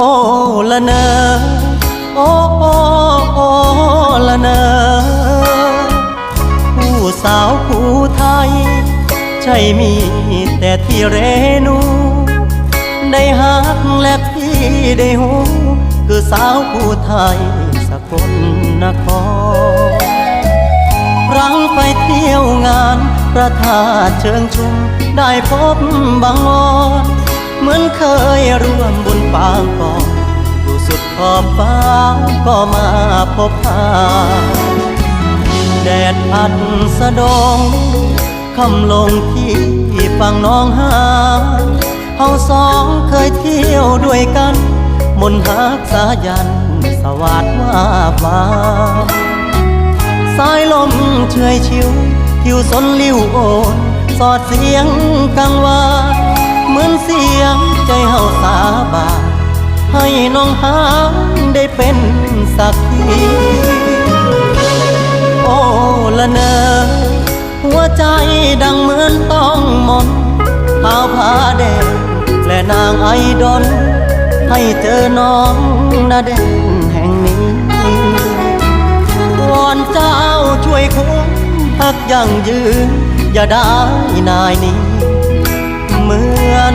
โอ้ละเนอโอ้โอ้โอ้ละเนอผู้สาวผู้ไทยใช่มีแต่ที่เรนูได้ฮักและที่ได้หูคือสาวผู้ไทยสกลนครครั้งไปเที่ยวงานพระธาตุเชิงชุมได้พบบางอ้อนเหมือนเคยร่วมบุญปางก่อนอยู่สุดขอบฟ้าก็มาพบหาแดดพัดสะดงคำลงที่ฝั่งน้องหาเฮาสองเคยเที่ยวด้วยกันมนต์ฮักสายันสวัสดิ์ว่าฟ้าสายลมเฉยชิวทิวสนลิ้วโอนสอดเสียงกังวานเหมือนเสียงใจเฮาสาบานให้น้องหางได้เป็นสักทีโอ้ละเนอหัวใจดังเหมือนต้องมนเท้าผ้าแดงและนางไอดอลให้เจอน้องนาเด่นแห่งนี้วอนเจ้าช่วยคุ้มพักยั่งยืนอย่าได้นายนี้เหมือน